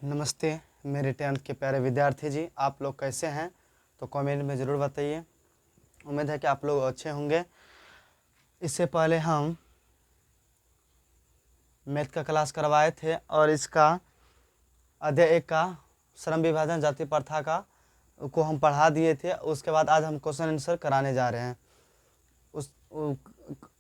नमस्ते मेरे 10th के प्यारे विद्यार्थी जी, आप लोग कैसे हैं? तो कमेंट में ज़रूर बताइए। उम्मीद है कि आप लोग अच्छे होंगे। इससे पहले हम मैथ का क्लास करवाए थे और इसका अध्याय 1 का श्रम विभाजन जाति प्रथा का को हम पढ़ा दिए थे। उसके बाद आज हम क्वेश्चन आंसर कराने जा रहे हैं।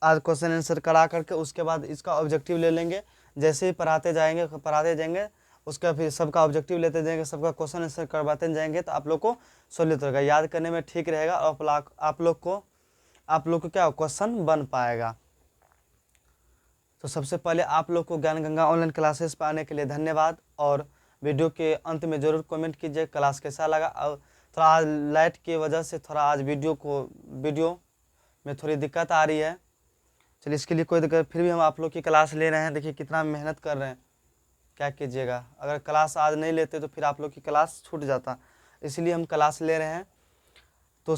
आज क्वेश्चन आंसर करा करके उसके बाद इसका ऑब्जेक्टिव ले लेंगे। जैसे ही पढ़ाते जाएंगे उसका फिर सबका ऑब्जेक्टिव लेते जाएंगे, सबका क्वेश्चन आंसर करवाते जाएंगे तो आप लोग को सॉल्यूट होगा, याद करने में ठीक रहेगा और आप लोग को क्या क्वेश्चन बन पाएगा। तो सबसे पहले आप लोग को ज्ञान गंगा ऑनलाइन क्लासेस पर आने के लिए धन्यवाद। और वीडियो के अंत में ज़रूर कमेंट कीजिए क्लास कैसा लगा। और थोड़ा आज लाइट की वजह से थोड़ा आज वीडियो में थोड़ी दिक्कत आ रही है। चलिए, इसके लिए कोई दिक्कत, फिर भी हम आप लोग की क्लास ले रहे हैं। देखिए कितना मेहनत कर रहे हैं, क्या कीजिएगा। अगर क्लास आज नहीं लेते तो फिर आप लोग की क्लास छूट जाता, इसलिए हम क्लास ले रहे हैं। तो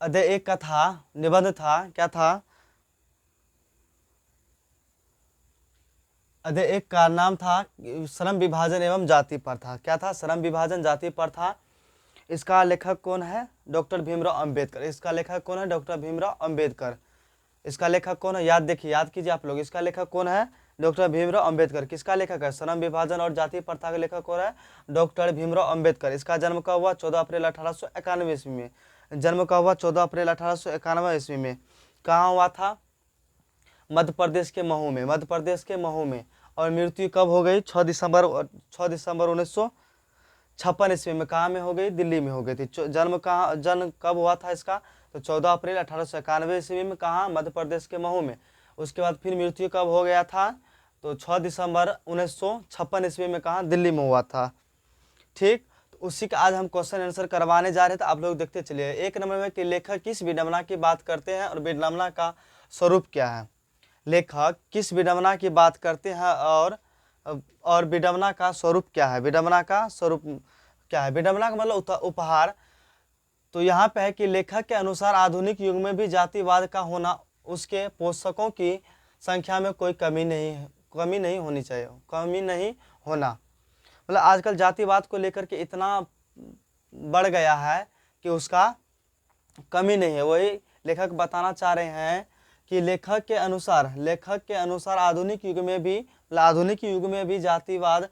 अध्याय 1 का था, निबंध था, क्या था? अध्याय 1 का नाम था श्रम विभाजन एवं जाति प्रथा। क्या था? श्रम विभाजन जाति प्रथा। इसका लेखक कौन है? डॉक्टर भीमराव अंबेडकर। इसका लेखक कौन है? डॉक्टर भीमराव अंबेडकर। इसका लेखक कौन है? याद कीजिए आप लोग। इसका लेखक कौन है? डॉक्टर भीमराव अंबेडकर। किसका लेखक है? श्रम विभाजन और जाति प्रथा का लेखक कौन है? डॉक्टर भीमराव अंबेडकर। इसका जन्म कब हुआ? 14 अप्रैल 1891 ईस्वी में। जन्म कब हुआ? 14 अप्रैल 1891 ईस्वी में। कहाँ हुआ था? मध्य प्रदेश के महू में। मध्य प्रदेश के महू में। और मृत्यु कब हो गई? 6 दिसंबर 1956 ईस्वी में। कहाँ में हो गई? दिल्ली में हो गई थी। जन्म कब हुआ था इसका? तो 14 अप्रैल 1891 ईस्वी में। कहाँ? मध्य प्रदेश के महू में। उसके बाद फिर मृत्यु कब हो गया था? तो 6 दिसंबर 1956 ईस्वी में। कहाँ? दिल्ली में हुआ था। ठीक, तो उसी का आज हम क्वेश्चन आंसर करवाने जा रहे थे। तो आप लोग देखते चलिए। 1 नंबर में कि लेखक किस विडंबना की बात करते हैं और विडंबना का स्वरूप क्या है? लेखक किस विडंबना की बात करते हैं और विडंबना का स्वरूप क्या है? विडंबना का स्वरूप क्या है? विडंबना का मतलब उपहार। तो यहाँ पे है कि लेखक के अनुसार आधुनिक युग में भी जातिवाद का होना, उसके पोषकों की संख्या में कोई कमी नहीं होनी चाहिए, कमी नहीं होना। मतलब आजकल जातिवाद को लेकर के इतना बढ़ गया है कि उसका कमी नहीं है। वही लेखक बताना चाह रहे हैं कि लेखक के अनुसार आधुनिक युग में भी जातिवाद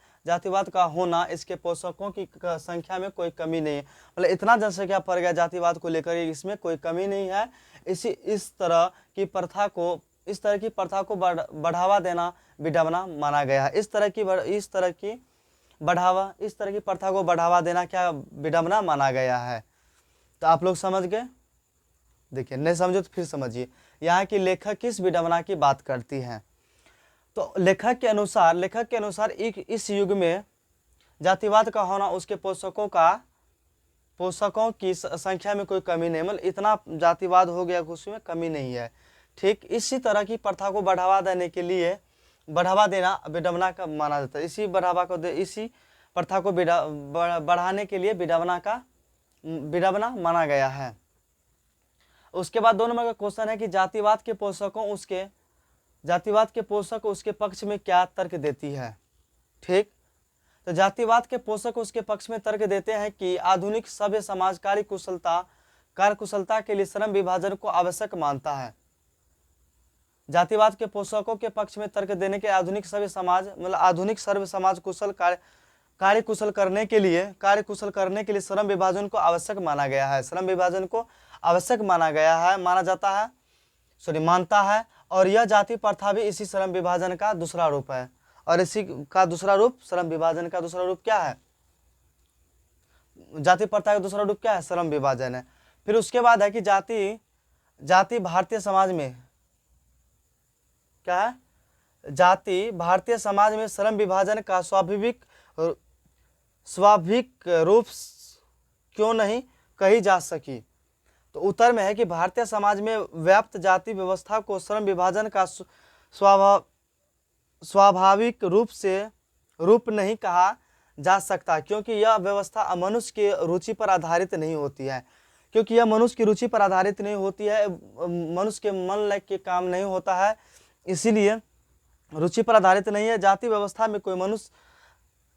का होना, इसके पोषकों की संख्या में कोई कमी नहीं है। मतलब इतना जनसंख्या बढ़ गया जातिवाद को लेकर, इसमें कोई कमी नहीं है। इस तरह की प्रथा को बढ़ावा देना विडंबना माना गया है। इस तरह की प्रथा को बढ़ावा देना क्या विडंबना माना गया है? तो आप लोग समझ गए। देखिए, नहीं समझे तो फिर समझिए। यहाँ की लेखक किस विडंबना की बात करती हैं? तो लेखक के अनुसार इस युग में जातिवाद का होना, उसके पोषकों की संख्या में कोई कमी नहीं। मतलब इतना जातिवाद हो गया कि उसमें कमी नहीं है। ठीक, इसी तरह की प्रथा को बढ़ावा देना विडंबना का माना जाता है। इसी प्रथा को बढ़ाने के लिए विडंबना माना गया है। उसके बाद 2 नंबर का क्वेश्चन है कि जातिवाद के पोषक उसके पक्ष में क्या तर्क देती है? ठीक, तो जातिवाद के पोषक उसके पक्ष में तर्क देते हैं कि आधुनिक सभ्य समाज कार्यकुशलता के लिए श्रम विभाजन को आवश्यक मानता है। जातिवाद के पोषकों के पक्ष में तर्क देने के आधुनिक सभ्य समाज कार्यकुशल करने के लिए श्रम विभाजन को आवश्यक माना गया है। श्रम विभाजन को आवश्यक मानता है। और यह जाति प्रथा भी इसी श्रम विभाजन का दूसरा रूप है। और इसी का दूसरा रूप, श्रम विभाजन का दूसरा रूप क्या है? जाति प्रथा का दूसरा रूप क्या है? श्रम विभाजन है। फिर उसके बाद है कि जाति भारतीय समाज में क्या है? जाति भारतीय समाज में श्रम विभाजन का स्वाभाविक रूप क्यों नहीं कही जा सकी? तो उत्तर में है कि भारतीय समाज में व्याप्त जाति व्यवस्था को श्रम विभाजन का स्वाभाविक रूप नहीं कहा जा सकता, क्योंकि यह व्यवस्था मनुष्य की रुचि पर आधारित नहीं होती है। मनुष्य के मन लायक के काम नहीं होता है, इसीलिए रुचि पर आधारित नहीं है। जाति व्यवस्था में कोई मनुष्य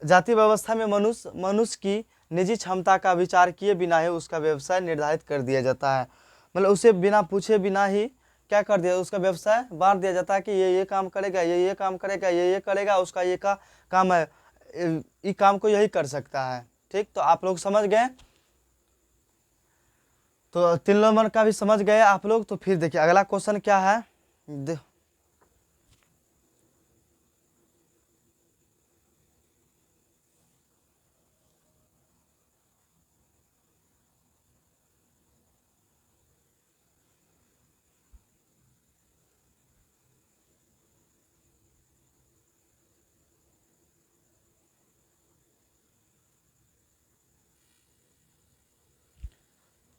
जाति व्यवस्था में मनुष्य की निजी क्षमता का विचार किए बिना ही उसका व्यवसाय निर्धारित कर दिया जाता है। मतलब उसे बिना पूछे बिना ही क्या कर दिया, उसका व्यवसाय बांट दिया जाता है कि ये काम करेगा, ये काम करेगा, ये करेगा, उसका ये काम है, ये काम को यही कर सकता है। ठीक, तो आप लोग समझ गए, तो 3 नंबर का भी समझ गए आप लोग। तो फिर देखिए अगला क्वेश्चन क्या है।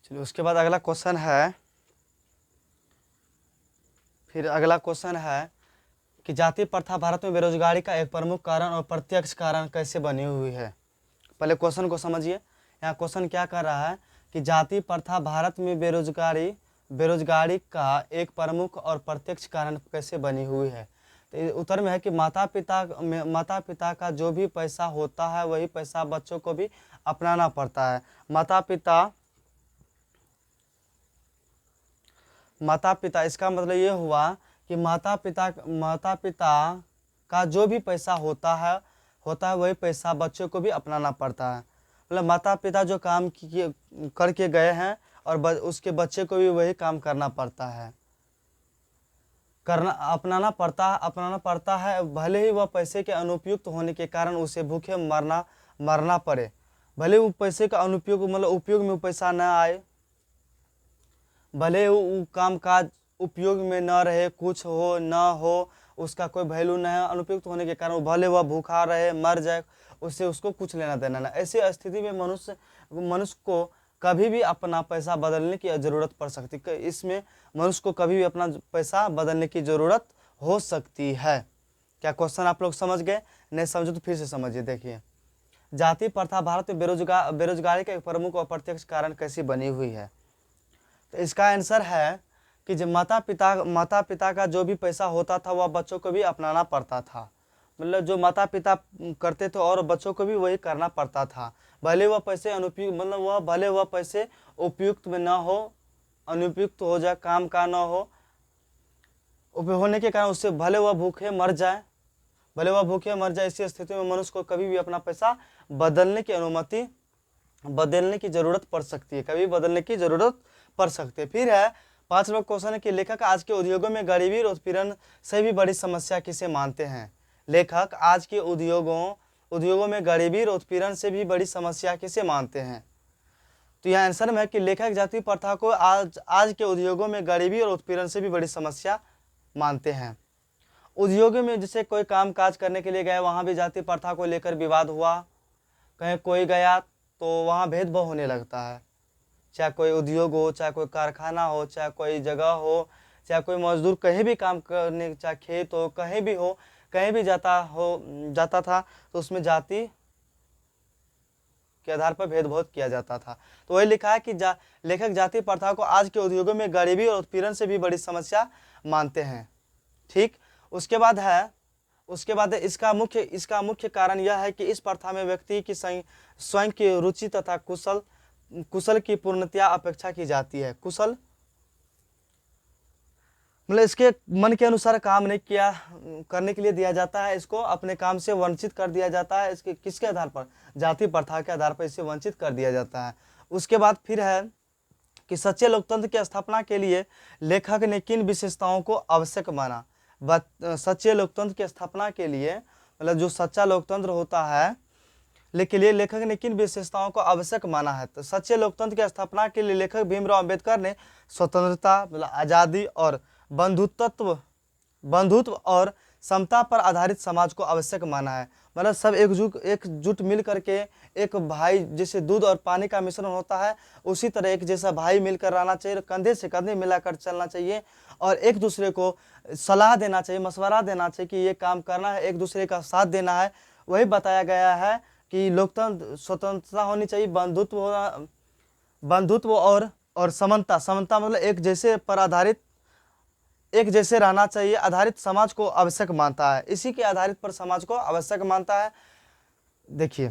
चलिए उसके बाद अगला क्वेश्चन है, फिर अगला क्वेश्चन है कि जाति प्रथा भारत में बेरोजगारी का एक प्रमुख कारण और प्रत्यक्ष कारण कैसे बनी हुई है। पहले क्वेश्चन को समझिए। यहाँ क्वेश्चन क्या कर रहा है कि जाति प्रथा भारत में बेरोजगारी का एक प्रमुख और प्रत्यक्ष कारण कैसे बनी हुई है। तो उत्तर में है कि माता पिता का जो भी पैसा होता है वही पैसा बच्चों को भी अपनाना पड़ता है। माता पिता इसका मतलब ये हुआ कि माता पिता का जो भी पैसा होता है वही पैसा बच्चों को भी अपनाना पड़ता है। मतलब माता पिता जो काम करके गए हैं और उसके बच्चे को भी वही काम करना पड़ता है, अपनाना पड़ता है, भले ही वह पैसे के अनुपयुक्त होने के कारण उसे भूखे मरना पड़े। भले वो पैसे का अनुपयोग मतलब उपयोग में पैसा न आए, भले वो काम काज उपयोग में न रहे, कुछ हो न हो, उसका कोई वैल्यू न है, अनुपयुक्त होने के कारण भले वह भूखा रहे, मर जाए, उसको कुछ लेना देना ना। ऐसी स्थिति में मनुष्य को कभी भी अपना पैसा बदलने की जरूरत पड़ सकती है। इसमें मनुष्य को कभी भी अपना पैसा बदलने की जरूरत हो सकती है। क्या क्वेश्चन आप लोग समझ गए? नहीं समझे तो फिर से समझिए। देखिए जाति प्रथा भारत में बेरोजगारी का एक प्रमुख और प्रत्यक्ष कारण कैसी बनी हुई है। तो इसका आंसर है कि जब माता पिता का जो भी पैसा होता था वह बच्चों को भी अपनाना पड़ता था। मतलब जो माता पिता करते थे और बच्चों को भी वही करना पड़ता था, भले वह पैसे उपयुक्त में ना हो, अनुपयुक्त हो जाए, काम का ना हो, होने के कारण उससे भले वह भूखे मर जाए। ऐसी स्थिति में मनुष्य को कभी भी अपना पैसा बदलने की जरूरत पड़ सकती है, फिर है 5वां क्वेश्चन है कि लेखक आज के उद्योगों में गरीबी और उत्पीड़न से भी बड़ी समस्या किसे मानते हैं। लेखक आज के उद्योगों में गरीबी और उत्पीड़न से भी बड़ी समस्या किसे मानते हैं। तो यह आंसर में है कि लेखक जाति प्रथा को आज के उद्योगों में गरीबी और उत्पीड़न से भी बड़ी समस्या मानते हैं। उद्योगों में जैसे कोई काम काज करने के लिए गए, वहाँ भी जाति प्रथा को लेकर विवाद हुआ। कहीं कोई गया तो वहाँ भेदभाव होने लगता है, चाहे कोई उद्योग हो, चाहे कोई कारखाना हो, चाहे कोई जगह हो, चाहे कोई मजदूर कहीं भी काम करने, चाहे खेत हो, कहीं भी हो, कहीं भी जाता था तो उसमें जाति के आधार पर भेदभाव किया जाता था। तो वही लिखा है कि लेखक जाति प्रथा को आज के उद्योगों में गरीबी और उत्पीड़न से भी बड़ी समस्या मानते हैं। ठीक, उसके बाद इसका मुख्य कारण यह है कि इस प्रथा में व्यक्ति की स्वयं की रुचि तथा कुशल की पूर्णतया अपेक्षा की जाती है। कुशल मतलब इसके मन के अनुसार काम नहीं करने के लिए दिया जाता है, इसको अपने काम से वंचित कर दिया जाता है। इसके किसके आधार पर? जाति प्रथा के आधार पर इसे वंचित कर दिया जाता है। उसके बाद फिर है कि सच्चे लोकतंत्र की स्थापना के लिए लेखक ने किन विशेषताओं को आवश्यक माना। सच्चे लोकतंत्र की स्थापना के लिए मतलब जो सच्चा लोकतंत्र होता है लेकिन लेखक ने किन विशेषताओं को आवश्यक माना है। तो सच्चे लोकतंत्र की स्थापना के लिए लेखक भीमराव अंबेडकर ने स्वतंत्रता मतलब आज़ादी और बंधुत्व और समता पर आधारित समाज को आवश्यक माना है। मतलब सब एकजुट मिल करके एक भाई, जैसे दूध और पानी का मिश्रण होता है उसी तरह एक जैसा भाई मिलकर रहना चाहिए, कंधे से कंधे मिलाकर चलना चाहिए और एक दूसरे को सलाह देना चाहिए, मशवरा देना चाहिए कि ये काम करना है, एक दूसरे का साथ देना है। वही बताया गया है कि लोकतंत्र स्वतंत्रता होनी चाहिए, बंधुत्व और समता मतलब एक जैसे पर आधारित एक जैसे रहना चाहिए आधारित समाज को आवश्यक मानता है। इसी के आधारित पर समाज को आवश्यक मानता है। देखिए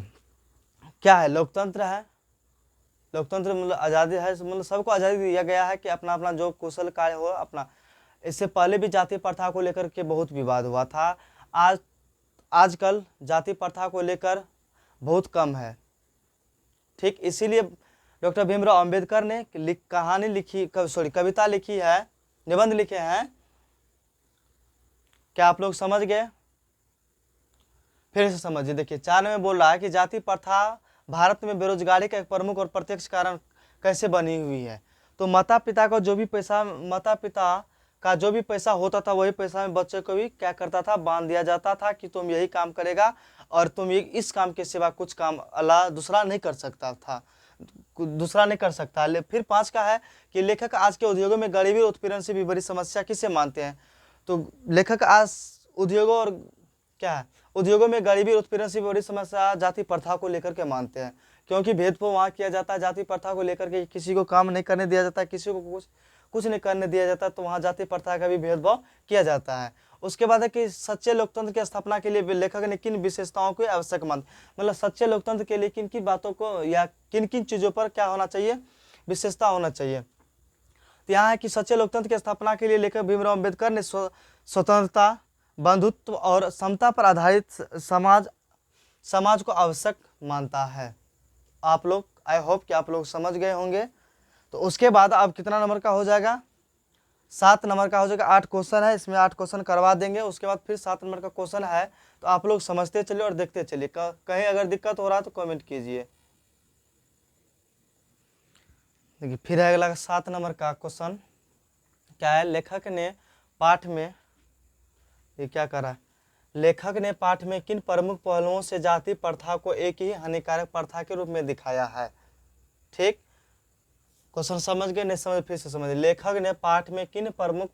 क्या है, लोकतंत्र है। लोकतंत्र मतलब आज़ादी है, मतलब सबको आज़ादी दिया गया है कि अपना अपना जो कुशल कार्य हो अपना। इससे पहले भी जाति प्रथा को लेकर के बहुत विवाद हुआ था। आज आजकल जाति प्रथा को लेकर बहुत कम है। ठीक, इसीलिए डॉक्टर भीमराव अंबेडकर ने कहानी लिखी, कविता लिखी है, निबंध लिखे हैं। क्या आप लोग समझ गए? फिर से समझिए। देखिए 4 में बोल रहा है कि जाति प्रथा भारत में बेरोजगारी का एक प्रमुख और प्रत्यक्ष कारण कैसे बनी हुई है। तो माता पिता का जो भी पैसा होता था वही पैसा में बच्चे को भी क्या करता था, बांध दिया जाता था कि तुम यही काम करेगा और तुम इस काम के सिवा कुछ काम अल्लाह दूसरा नहीं कर सकता था, दूसरा नहीं कर सकता। फिर 5 का है कि लेखक आज के उद्योगों में गरीबी और उत्पीड़न से भी बड़ी समस्या किसे मानते हैं। तो लेखक आज उद्योगों और क्या है, उद्योगों में गरीबी और उत्पीड़न से बड़ी समस्या जाति प्रथा को लेकर के मानते हैं, क्योंकि भेदभाव वहाँ किया जाता है जाति प्रथा को लेकर के। किसी को काम नहीं करने दिया जाता, किसी को कुछ नहीं करने दिया जाता, तो वहाँ जाति प्रथा का भी भेदभाव किया जाता है। उसके बाद है कि सच्चे लोकतंत्र की स्थापना के लिए लेखक ने किन विशेषताओं को आवश्यक मान, मतलब सच्चे लोकतंत्र के लिए किन किन बातों को या किन किन चीज़ों पर क्या होना चाहिए, विशेषता होना चाहिए। तो यहाँ है कि सच्चे लोकतंत्र की स्थापना के लिए लेखक भीमराव अम्बेडकर ने स्वतंत्रता, बंधुत्व और समता पर आधारित समाज को आवश्यक मानता है। आप लोग, आई होप कि आप लोग समझ गए होंगे। तो उसके बाद अब कितना नंबर का हो जाएगा, 7 नंबर का हो जाएगा। 8 क्वेश्चन है, इसमें 8 क्वेश्चन करवा देंगे। उसके बाद फिर 7 नंबर का क्वेश्चन है, तो आप लोग समझते चलिए और देखते चलिए। कहीं अगर दिक्कत हो रहा है तो कमेंट कीजिए। देखिए फिर है अगला 7 नंबर का क्वेश्चन। क्या है, लेखक ने पाठ में, ये क्या कर रहा है, लेखक ने पाठ में किन प्रमुख पहलुओं से जाति प्रथा को एक ही हानिकारक प्रथा के रूप में दिखाया है। ठीक, क्वेश्चन समझ गए? नहीं समझ फिर से समझिए। लेखक ने पाठ में किन प्रमुख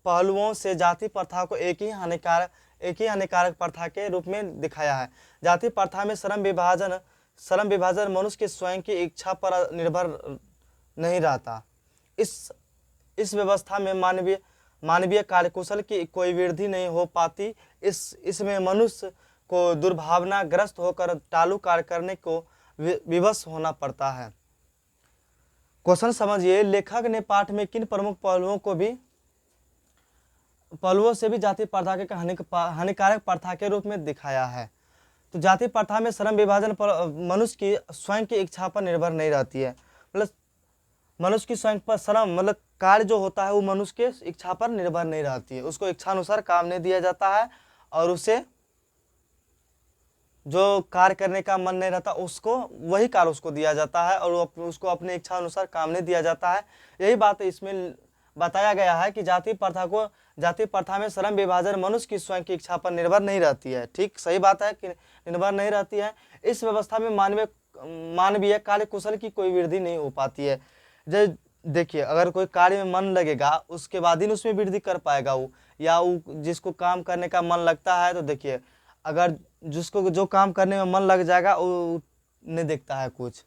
पहलुओं से जाति प्रथा को एक ही हानिकारक प्रथा के रूप में दिखाया है। जाति प्रथा में श्रम विभाजन मनुष्य के स्वयं की इच्छा पर निर्भर नहीं रहता। इस व्यवस्था में मानवीय कार्यकुशल की कोई वृद्धि नहीं हो पाती। इसमें मनुष्य को दुर्भावनाग्रस्त होकर टालू कार्य करने को विवश होना पड़ता है। क्वेश्चन समझिए, लेखक ने पाठ में किन प्रमुख पहलुओं से भी जाति प्रथा के हानिकारक प्रथा के रूप में दिखाया है। तो जाति प्रथा में श्रम विभाजन पर मनुष्य की स्वयं की इच्छा पर निर्भर नहीं रहती है, मतलब मनुष्य की स्वयं पर श्रम मतलब कार्य जो होता है वो मनुष्य के इच्छा पर निर्भर नहीं रहती है। उसको इच्छानुसार काम नहीं दिया जाता है और उसे जो कार्य करने का मन नहीं रहता उसको वही कार्य उसको दिया जाता है और उसको अपने इच्छा अनुसार काम नहीं दिया जाता है। यही बात इसमें बताया गया है कि जाति प्रथा में श्रम विभाजन मनुष्य की स्वयं की इच्छा पर निर्भर नहीं रहती है। ठीक, सही बात है कि निर्भर नहीं रहती है। इस व्यवस्था में मानवीय कार्य कुशल की कोई वृद्धि नहीं हो पाती है। देखिए अगर कोई कार्य में मन लगेगा उसके बाद ही उसमें वृद्धि कर पाएगा वो, या वो जिसको काम करने का मन लगता है, तो देखिए अगर जिसको जो काम करने में मन लग जाएगा वो नहीं देखता है कुछ।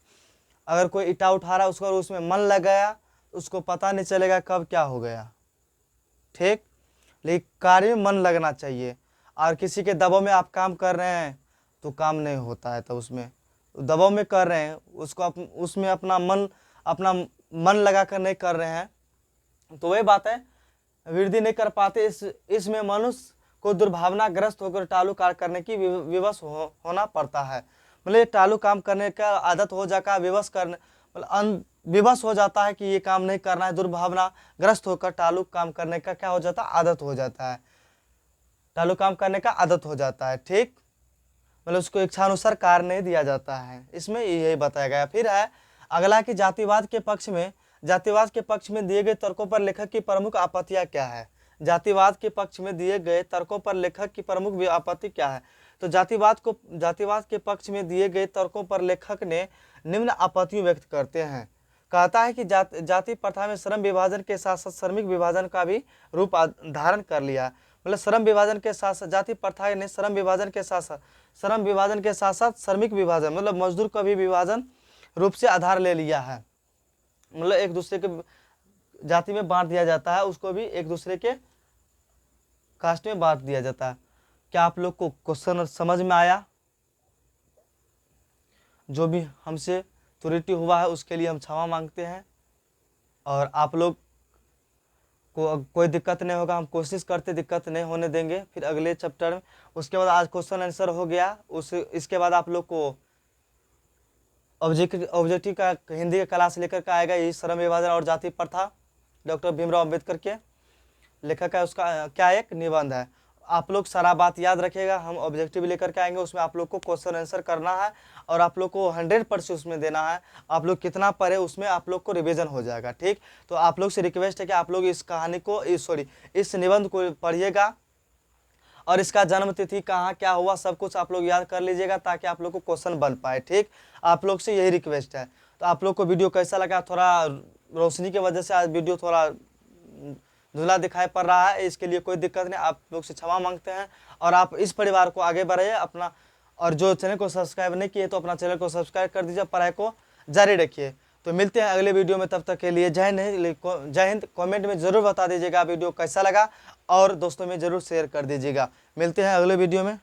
अगर कोई ईटा उठा रहा है उसको उसमें मन लग गया उसको पता नहीं चलेगा कब क्या हो गया। ठीक, लेकिन कार्य में मन लगना चाहिए। और किसी के दबाव में आप काम कर रहे हैं तो काम नहीं होता है, तो उसमें दबाव में कर रहे हैं उसको उसमें अपना मन लगा कर नहीं कर रहे हैं, तो वही बात है वृद्धि नहीं कर पाते। इसमें मनुष्य को दुर्भावनाग्रस्त होकर टालू कार्य करने की विवश होना पड़ता है। मतलब ये टालू काम करने का आदत हो जाता है, विवश हो जाता है कि ये काम नहीं करना है, दुर्भावनाग्रस्त होकर टालू काम करने का क्या हो जाता है, आदत हो जाता है, टालू काम करने का आदत हो जाता है। ठीक, मतलब उसको इच्छानुसार कार्य नहीं दिया जाता है, इसमें यही बताया गया। फिर है अगला कि जातिवाद के पक्ष में दिए गए तर्कों पर लेखक की प्रमुख आपत्तियां क्या है। जातिवाद के पक्ष में दिए गए तर्कों पर लेखक की प्रमुख आपत्ति क्या है। तो जातिवाद के पक्ष में दिए गए तर्कों पर लेखक ने निम्न आपत्तियां व्यक्त करते हैं। कहता है कि जाति प्रथा में श्रम विभाजन के साथ साथ श्रमिक विभाजन का भी रूप धारण कर लिया। मतलब श्रम विभाजन के साथ साथ जाति प्रथा ने श्रम विभाजन के साथ साथ श्रमिक विभाजन मतलब मजदूर का भी विभाजन रूप से आधार ले लिया है। मतलब एक दूसरे के जाति में बांट दिया जाता है, उसको भी एक दूसरे के कास्ट में बांट दिया जाता है। क्या आप लोग को क्वेश्चन समझ में आया? जो भी हमसे त्रुटि हुआ है उसके लिए हम क्षमा मांगते हैं, और आप लोग को कोई दिक्कत नहीं होगा, हम कोशिश करते दिक्कत नहीं होने देंगे फिर अगले चैप्टर में। उसके बाद आज क्वेश्चन आंसर हो गया, इसके बाद आप लोग को ऑब्जेक्टिव का हिंदी का क्लास लेकर के आएगा, यही श्रम विभाजन और जाति प्रथा, डॉक्टर भीमराव अम्बेडकर के लेखक है, उसका क्या एक निबंध है। आप लोग सारा बात याद रखिएगा, हम ऑब्जेक्टिव लेकर के आएंगे, उसमें आप लोग को क्वेश्चन आंसर करना है और आप लोग को 100% उसमें देना है। आप लोग कितना पढ़े उसमें आप लोग को रिवीजन हो जाएगा, ठीक। तो आप लोग से रिक्वेस्ट है कि आप लोग इस कहानी को इस निबंध को पढ़िएगा और इसका जन्म तिथि कहाँ क्या हुआ सब कुछ आप लोग याद कर लीजिएगा, ताकि आप लोग को क्वेश्चन बन पाए, ठीक। आप लोग से यही रिक्वेस्ट है। तो आप लोग को वीडियो कैसा लगा? थोड़ा रोशनी की वजह से आज वीडियो थोड़ा धुंधला दिखाई पड़ रहा है, इसके लिए कोई दिक्कत नहीं, आप लोग से क्षमा मांगते हैं। और आप इस परिवार को आगे बढ़ाइए अपना, और जो चैनल को सब्सक्राइब नहीं किए तो अपना चैनल को सब्सक्राइब कर दीजिए, पढ़ाई को जारी रखिए। तो मिलते हैं अगले वीडियो में, तब तक के लिए जय हिंद। कमेंट में ज़रूर बता दीजिएगा वीडियो कैसा लगा, और दोस्तों में ज़रूर शेयर कर दीजिएगा। मिलते हैं अगले वीडियो में।